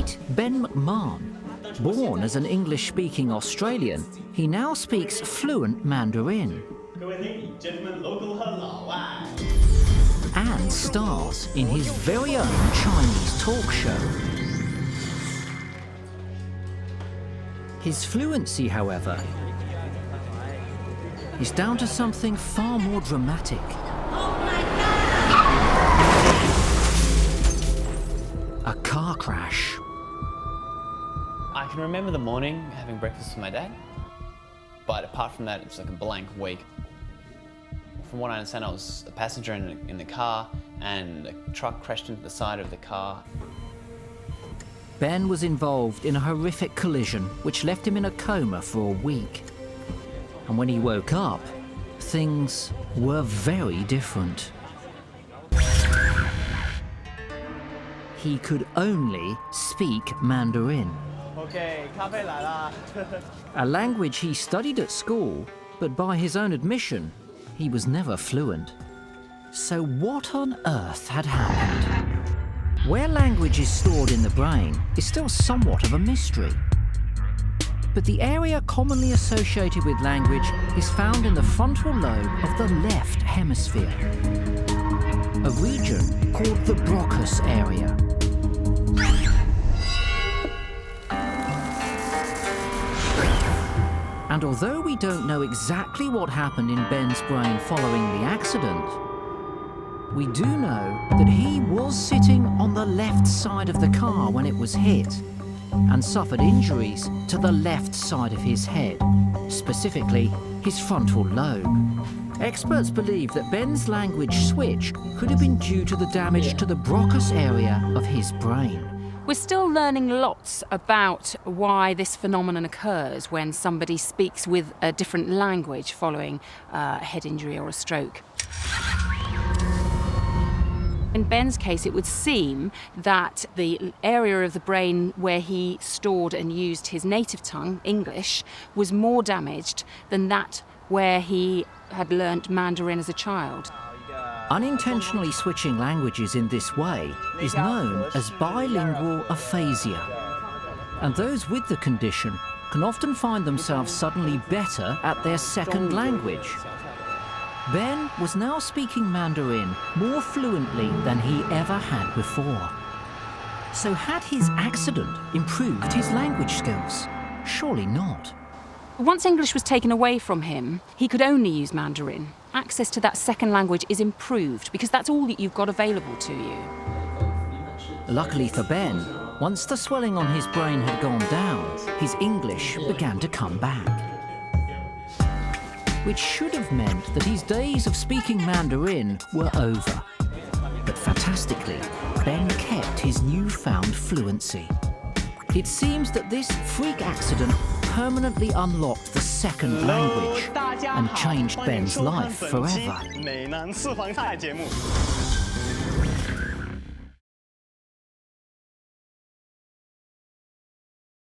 Meet Ben McMahon. Born as an English-speaking Australian, he now speaks fluent Mandarin and stars in his very own Chinese talk show. His fluency, however, is down to something far more dramatic. A car crash. I can remember the morning having breakfast with my dad, but apart from that, it was like a blank week. From what I understand, I was a passenger in the car, and a truck crashed into the side of the car. Ben was involved in a horrific collision which left him in a coma for a week. And when he woke up, things were very different. He could only speak Mandarin. A language he studied at school, but by his own admission, he was never fluent. So what on earth had happened? Where language is stored in the brain is still somewhat of a mystery. But the area commonly associated with language is found in the frontal lobe of the left hemisphere, a region called the Broca's area. And although we don't know exactly what happened in Ben's brain following the accident, we do know that he was sitting on the left side of the car when it was hit and suffered injuries to the left side of his head, specifically his frontal lobe. Experts believe that Ben's language switch could have been due to the damage to the Broca's area of his brain. We're still learning lots about why this phenomenon occurs when somebody speaks with a different language following a head injury or a stroke. In Ben's case, it would seem that the area of the brain where he stored and used his native tongue, English, was more damaged than that where he had learnt Mandarin as a child. Unintentionally switching languages in this way is known as bilingual aphasia. And those with the condition can often find themselves suddenly better at their second language. Ben was now speaking Mandarin more fluently than he ever had before. So had his accident improved his language skills? Surely not. Once English was taken away from him, he could only use Mandarin. Access to that second language is improved because that's all that you've got available to you. Luckily for Ben, once the swelling on his brain had gone down, his English began to come back. Which should have meant that his days of speaking Mandarin were over. But fantastically, Ben kept his newfound fluency. It seems that this freak accident permanently unlocked the second language and changed Ben's life forever.